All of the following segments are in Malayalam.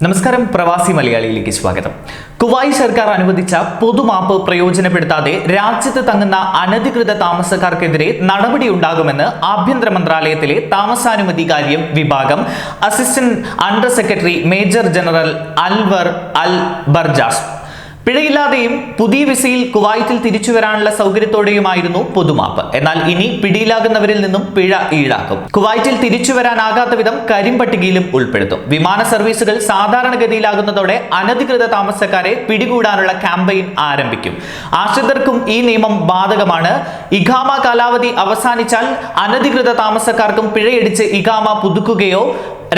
നമസ്കാരം, പ്രവാസി മലയാളിയിലേക്ക് സ്വാഗതം. കുവൈറ്റ് സർക്കാർ അനുവദിച്ച പൊതുമാപ്പ് പ്രയോജനപ്പെടുത്താതെ രാജ്യത്ത് തങ്ങുന്ന അനധികൃത താമസക്കാർക്കെതിരെ നടപടിയുണ്ടാകുമെന്ന് ആഭ്യന്തര മന്ത്രാലയത്തിലെ താമസാനുമതി കാര്യം വിഭാഗം assistant under secretary major general Alwar Al Barjas. പിഴയില്ലാതെയും പുതിയ വിസയിൽ കുവൈറ്റിൽ തിരിച്ചു വരാനുള്ള സൗകര്യത്തോടെയുമായിരുന്നു പൊതുമാപ്പ്. എന്നാൽ ഇനി പിടിയിലാകുന്നവരിൽ നിന്നും പിഴ ഈടാക്കും. കുവൈറ്റിൽ തിരിച്ചു വരാനാകാത്ത വിധം കരിമ്പട്ടികയിലും ഉൾപ്പെടുത്തും. വിമാന സർവീസുകൾ സാധാരണഗതിയിലാകുന്നതോടെ അനധികൃത താമസക്കാരെ പിടികൂടാനുള്ള ക്യാമ്പയിൻ ആരംഭിക്കും. ആശ്രിതർക്കും ഈ നിയമം ബാധകമാണ്. ഇഖാമ കാലാവധി അവസാനിച്ചാൽ അനധികൃത താമസക്കാർക്കും പിഴയടിച്ച് ഇഖാമ പുതുക്കുകയോ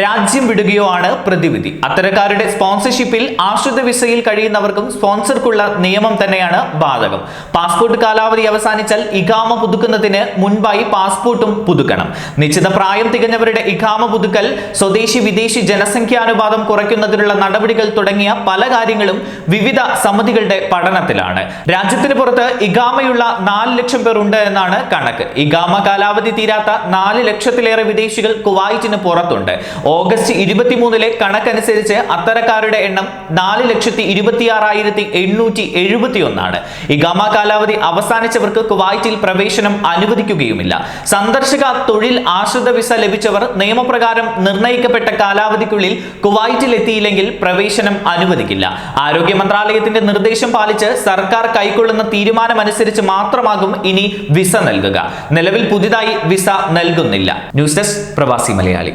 രാജ്യം വിടുകയോ ആണ് പ്രതിവിധി. അത്തരക്കാരുടെ സ്പോൺസർഷിപ്പിൽ ആശ്രിത വിസയിൽ കഴിയുന്നവർക്കും സ്പോൺസർക്കുള്ള നിയമം തന്നെയാണ് ബാധകം. പാസ്പോർട്ട് കാലാവധി അവസാനിച്ചാൽ ഇഖാമ പുതുക്കുന്നതിന് മുൻപായി പാസ്പോർട്ടും പുതുക്കണം. നിശ്ചിത പ്രായം തികഞ്ഞവരുടെ ഇഖാമ പുതുക്കൽ, സ്വദേശി വിദേശി ജനസംഖ്യാനുപാതം കുറയ്ക്കുന്നതിനുള്ള നടപടികൾ തുടങ്ങിയ പല കാര്യങ്ങളും വിവിധ സമിതികളുടെ പഠനത്തിലാണ്. രാജ്യത്തിന് പുറത്ത് ഇഖാമയുള്ള 4 ലക്ഷം പേർ ഉണ്ട് എന്നാണ് കണക്ക്. ഇഖാമ കാലാവധി തീരാത്ത 4 ലക്ഷത്തിലേറെ വിദേശികൾ കുവൈറ്റിന് പുറത്തുണ്ട്. ഓഗസ്റ്റ് 23 കണക്കനുസരിച്ച് അത്തരക്കാരുടെ എണ്ണം 4,26,871. ഇഖാമ കാലാവധി അവസാനിച്ചവർക്ക് കുവൈറ്റിൽ പ്രവേശനം അനുവദിക്കുകയുമില്ല. സന്ദർശക തൊഴിൽ ആശ്രിത വിസ ലഭിച്ചവർ നിയമപ്രകാരം നിർണയിക്കപ്പെട്ട കാലാവധിക്കുള്ളിൽ കുവൈറ്റിൽ എത്തിയില്ലെങ്കിൽ പ്രവേശനം അനുവദിക്കില്ല. ആരോഗ്യ മന്ത്രാലയത്തിന്റെ നിർദ്ദേശം പാലിച്ച് സർക്കാർ കൈക്കൊള്ളുന്ന തീരുമാനമനുസരിച്ച് മാത്രമാകും ഇനി വിസ നൽകുക. നിലവിൽ പുതിയതായി വിസ നൽകുന്നില്ല. ന്യൂസ് ഡെസ്ക്, പ്രവാസി മലയാളി.